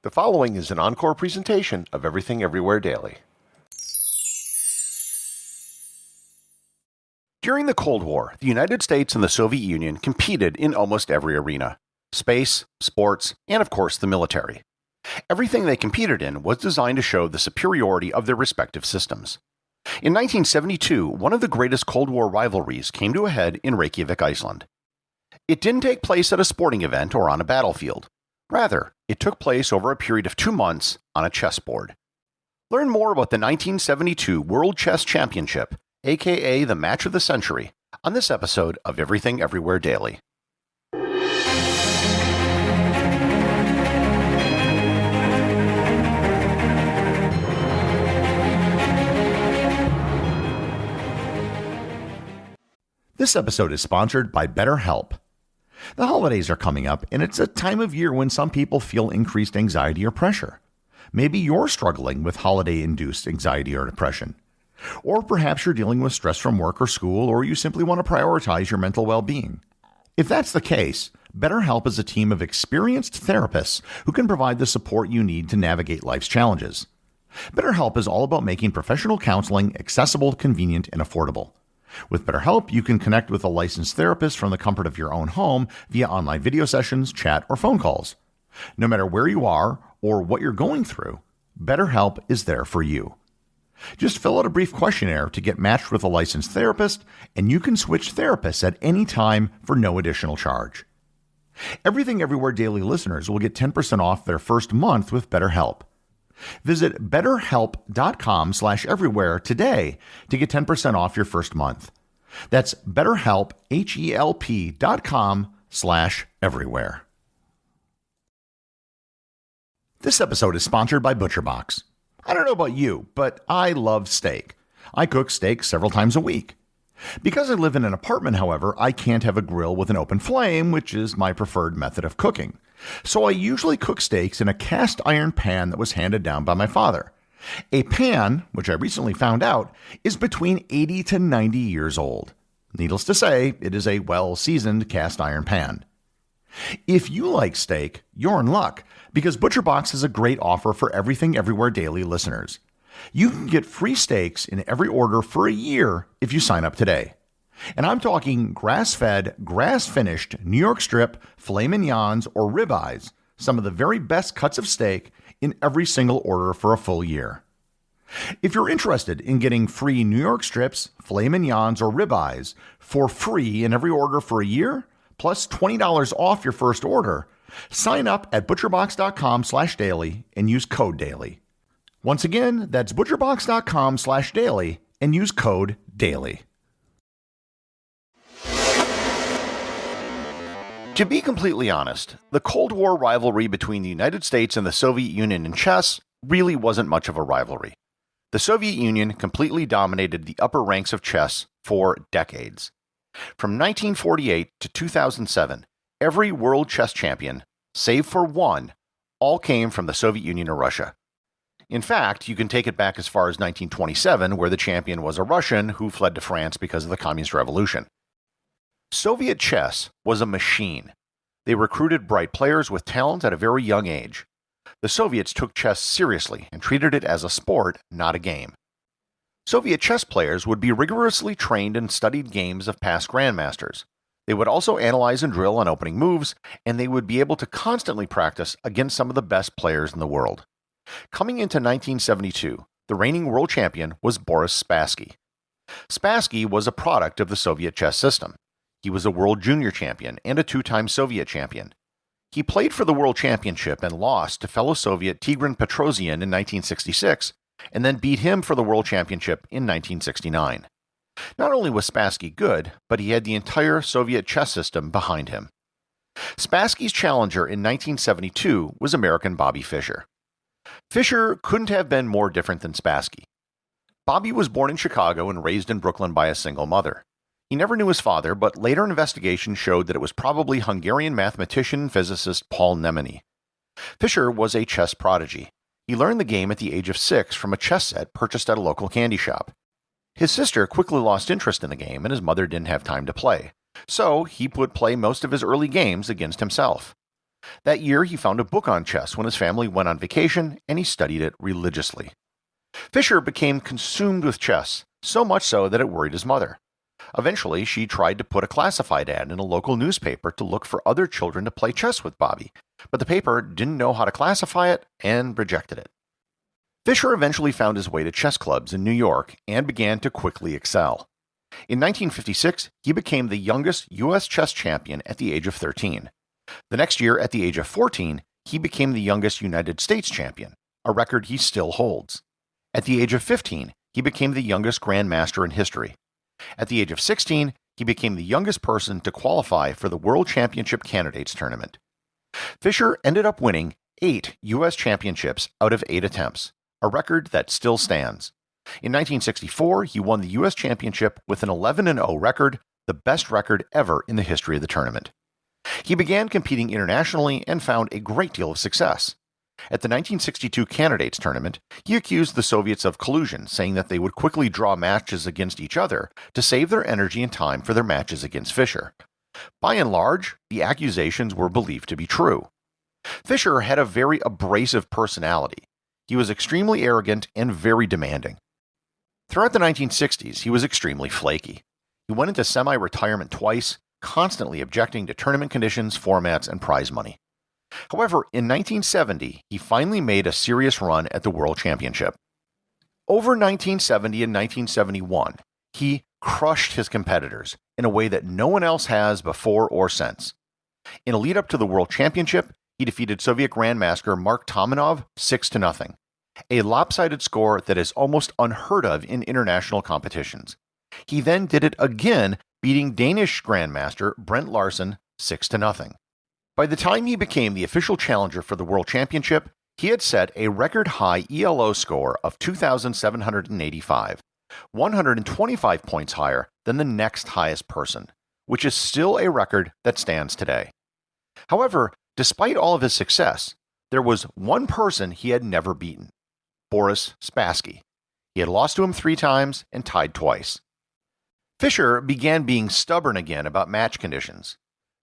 The following is an encore presentation of Everything Everywhere Daily. During the Cold War, the United States and the Soviet Union competed in almost every arena: space, sports, and of course the military. Everything they competed in was designed to show the superiority of their respective systems. In 1972, one of the greatest Cold War rivalries came to a head in Reykjavík, Iceland. It didn't take place at a sporting event or on a battlefield. Rather, it took place over a period of 2 months on a chessboard. Learn more about the 1972 World Chess Championship, aka the match of the century, on this episode of Everything Everywhere Daily. This episode is sponsored by BetterHelp. The holidays are coming up, and it's a time of year when some people feel increased anxiety or pressure. Maybe you're struggling with holiday-induced anxiety or depression. Or perhaps you're dealing with stress from work or school, or you simply want to prioritize your mental well-being. If that's the case, BetterHelp is a team of experienced therapists who can provide the support you need to navigate life's challenges. BetterHelp is all about making professional counseling accessible, convenient, and affordable. With BetterHelp, you can connect with a licensed therapist from the comfort of your own home via online video sessions, chat, or phone calls. No matter where you are or what you're going through, BetterHelp is there for you. Just fill out a brief questionnaire to get matched with a licensed therapist, and you can switch therapists at any time for no additional charge. Everything Everywhere Daily listeners will get 10% off their first month with BetterHelp. Visit betterhelp.com/everywhere today to get 10% off your first month. That's BetterHelp, HELP.com/everywhere. This episode is sponsored by ButcherBox. I don't know about you, but I love steak. I cook steak several times a week. Because I live in an apartment, however, I can't have a grill with an open flame, which is my preferred method of cooking. So I usually cook steaks in a cast iron pan that was handed down by my father. A pan, which I recently found out, is between 80 to 90 years old. Needless to say, it is a well-seasoned cast iron pan. If you like steak, you're in luck, because ButcherBox has a great offer for Everything Everywhere Daily listeners. You can get free steaks in every order for a year if you sign up today. And I'm talking grass-fed, grass-finished New York strip, filet mignons, or ribeyes, some of the very best cuts of steak in every single order for a full year. If you're interested in getting free New York strips, filet mignons, or ribeyes for free in every order for a year, plus $20 off your first order, sign up at butcherbox.com/daily and use code DAILY. Once again, that's butcherbox.com/daily and use code DAILY. To be completely honest, the Cold War rivalry between the United States and the Soviet Union in chess really wasn't much of a rivalry. The Soviet Union completely dominated the upper ranks of chess for decades. From 1948 to 2007, every world chess champion, save for one, all came from the Soviet Union or Russia. In fact, you can take it back as far as 1927, where the champion was a Russian who fled to France because of the Communist Revolution. Soviet chess was a machine. They recruited bright players with talent at a very young age. The Soviets took chess seriously and treated it as a sport, not a game. Soviet chess players would be rigorously trained and studied games of past grandmasters. They would also analyze and drill on opening moves, and they would be able to constantly practice against some of the best players in the world. Coming into 1972, the reigning world champion was Boris Spassky. Spassky was a product of the Soviet chess system. He was a world junior champion and a 2-time Soviet champion. He played for the world championship and lost to fellow Soviet Tigran Petrosian in 1966, and then beat him for the world championship in 1969. Not only was Spassky good, but he had the entire Soviet chess system behind him. Spassky's challenger in 1972 was American Bobby Fischer. Fischer couldn't have been more different than Spassky. Bobby was born in Chicago and raised in Brooklyn by a single mother. He never knew his father, but later investigation showed that it was probably Hungarian mathematician and physicist Paul Nemany. Fischer was a chess prodigy. He learned the game at the age of 6 from a chess set purchased at a local candy shop. His sister quickly lost interest in the game, and his mother didn't have time to play, so he would play most of his early games against himself. That year, he found a book on chess when his family went on vacation, and he studied it religiously. Fischer became consumed with chess, so much so that it worried his mother. Eventually, she tried to put a classified ad in a local newspaper to look for other children to play chess with Bobby, but the paper didn't know how to classify it and rejected it. Fischer eventually found his way to chess clubs in New York and began to quickly excel. In 1956, he became the youngest U.S. chess champion at the age of 13. The next year, at the age of 14, he became the youngest United States champion, a record he still holds. At the age of 15, he became the youngest grandmaster in history. At the age of 16, he became the youngest person to qualify for the World Championship Candidates Tournament. Fischer ended up winning 8 U.S. championships out of 8 attempts, a record that still stands. In 1964, he won the U.S. Championship with an 11-0 record, the best record ever in the history of the tournament. He began competing internationally and found a great deal of success. At the 1962 Candidates Tournament, he accused the Soviets of collusion, saying that they would quickly draw matches against each other to save their energy and time for their matches against Fischer. By and large, the accusations were believed to be true. Fischer had a very abrasive personality. He was extremely arrogant and very demanding. Throughout the 1960s, he was extremely flaky. He went into semi-retirement twice, constantly objecting to tournament conditions, formats, and prize money. However, in 1970, he finally made a serious run at the World Championship. Over 1970 and 1971, he crushed his competitors in a way that no one else has before or since. In a lead-up to the World Championship, he defeated Soviet Grandmaster Mark Tomanov 6-0, a lopsided score that is almost unheard of in international competitions. He then did it again, beating Danish Grandmaster Brent Larsen 6-0. By the time he became the official challenger for the World Championship, he had set a record-high ELO score of 2,785, 125 points higher than the next highest person, which is still a record that stands today. However, despite all of his success, there was one person he had never beaten: Boris Spassky. He had lost to him 3 times and tied twice. Fischer began being stubborn again about match conditions.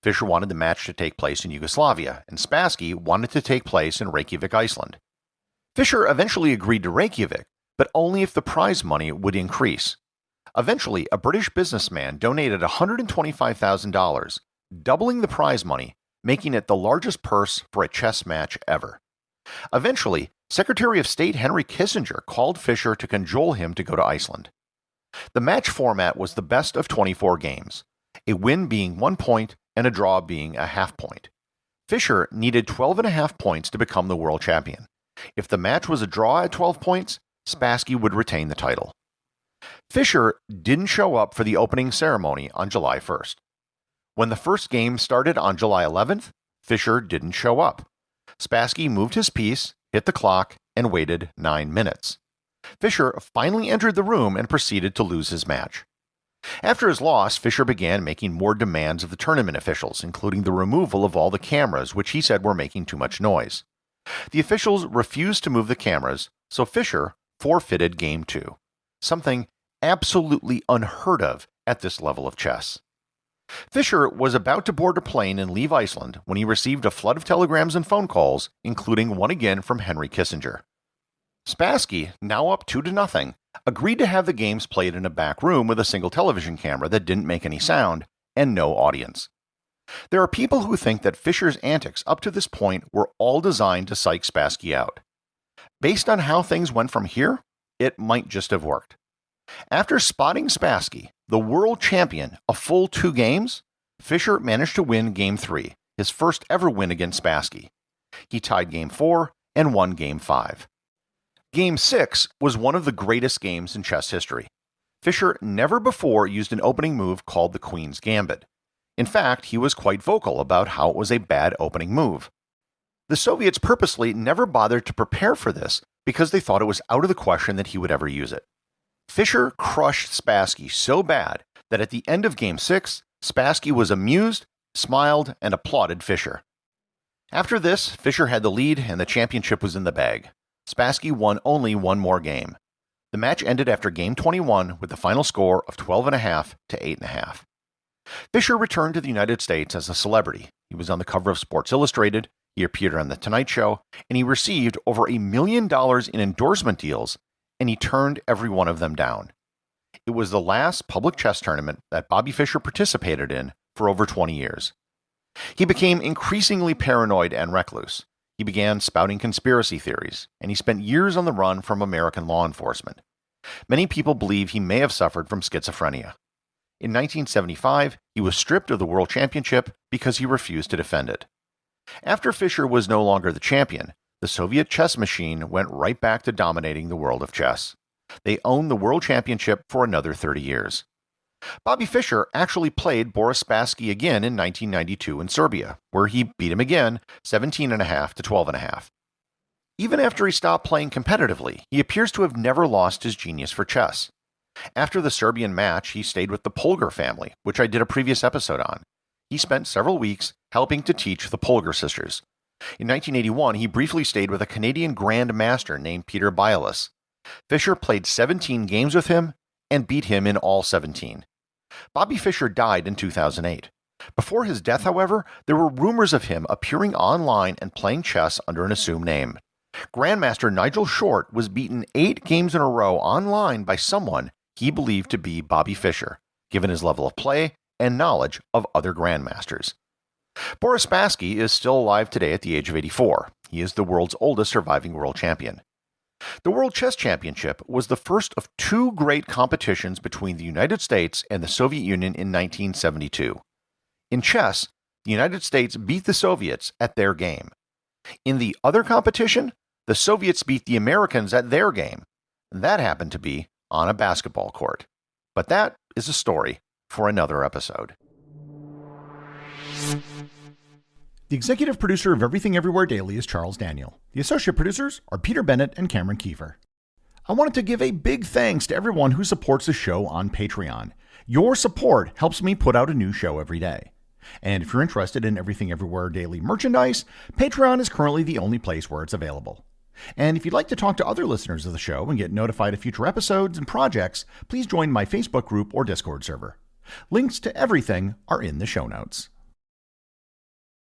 Fischer wanted the match to take place in Yugoslavia, and Spassky wanted to take place in Reykjavík, Iceland. Fischer eventually agreed to Reykjavík, but only if the prize money would increase. Eventually, a British businessman donated $125,000, doubling the prize money, making it the largest purse for a chess match ever. Eventually, Secretary of State Henry Kissinger called Fischer to cajole him to go to Iceland. The match format was the best of 24 games, a win being 1 point and a draw being a half point. Fischer needed 12.5 points to become the world champion. If the match was a draw at 12 points, Spassky would retain the title. Fischer didn't show up for the opening ceremony on July 1st. When the first game started on July 11th, Fischer didn't show up. Spassky moved his piece, hit the clock, and waited 9 minutes. Fischer finally entered the room and proceeded to lose his match. After his loss, Fischer began making more demands of the tournament officials, including the removal of all the cameras, which he said were making too much noise. The officials refused to move the cameras, so Fischer forfeited Game 2, something absolutely unheard of at this level of chess. Fischer was about to board a plane and leave Iceland when he received a flood of telegrams and phone calls, including one again from Henry Kissinger. Spassky, now up 2-0, agreed to have the games played in a back room with a single television camera that didn't make any sound and no audience. There are people who think that Fischer's antics up to this point were all designed to psych Spassky out. Based on how things went from here, it might just have worked. After spotting Spassky, the world champion, a full 2 games, Fischer managed to win Game 3, his first ever win against Spassky. He tied Game 4 and won Game 5. Game 6 was one of the greatest games in chess history. Fischer never before used an opening move called the Queen's Gambit. In fact, he was quite vocal about how it was a bad opening move. The Soviets purposely never bothered to prepare for this because they thought it was out of the question that he would ever use it. Fischer crushed Spassky so bad that at the end of Game 6, Spassky was amused, smiled, and applauded Fischer. After this, Fischer had the lead and the championship was in the bag. Spassky won only 1 more game. The match ended after Game 21 with the final score of 12.5 to 8.5. Fischer returned to the United States as a celebrity. He was on the cover of Sports Illustrated, He appeared on The Tonight Show, and he received over $1 million in endorsement deals, and he turned every one of them down. It was the last public chess tournament that Bobby Fischer participated in for over 20 years. He became increasingly paranoid and recluse. He began spouting conspiracy theories, and he spent years on the run from American law enforcement. Many people believe he may have suffered from schizophrenia. In 1975, he was stripped of the World Championship because he refused to defend it. After Fischer was no longer the champion, the Soviet chess machine went right back to dominating the world of chess. They owned the World Championship for another 30 years. Bobby Fischer actually played Boris Spassky again in 1992 in Serbia, where he beat him again 17.5 to 12.5. Even after he stopped playing competitively, he appears to have never lost his genius for chess. After the Serbian match, he stayed with the Polgar family, which I did a previous episode on. He spent several weeks helping to teach the Polgar sisters. In 1981, he briefly stayed with a Canadian Grand Master named Peter Biolis. Fischer played 17 games with him and beat him in all 17. Bobby Fischer died in 2008. Before his death, however, there were rumors of him appearing online and playing chess under an assumed name. Grandmaster Nigel Short was beaten 8 games in a row online by someone he believed to be Bobby Fischer, given his level of play and knowledge of other grandmasters. Boris Spassky is still alive today at the age of 84. He is the world's oldest surviving world champion. The World Chess Championship was the first of 2 great competitions between the United States and the Soviet Union in 1972. In chess, the United States beat the Soviets at their game. In the other competition, the Soviets beat the Americans at their game. That happened to be on a basketball court. But that is a story for another episode. The executive producer of Everything Everywhere Daily is Charles Daniel. The associate producers are Peter Bennett and Cameron Kieffer. I wanted to give a big thanks to everyone who supports the show on Patreon. Your support helps me put out a new show every day. And if you're interested in Everything Everywhere Daily merchandise, Patreon is currently the only place where it's available. And if you'd like to talk to other listeners of the show and get notified of future episodes and projects, please join my Facebook group or Discord server. Links to everything are in the show notes.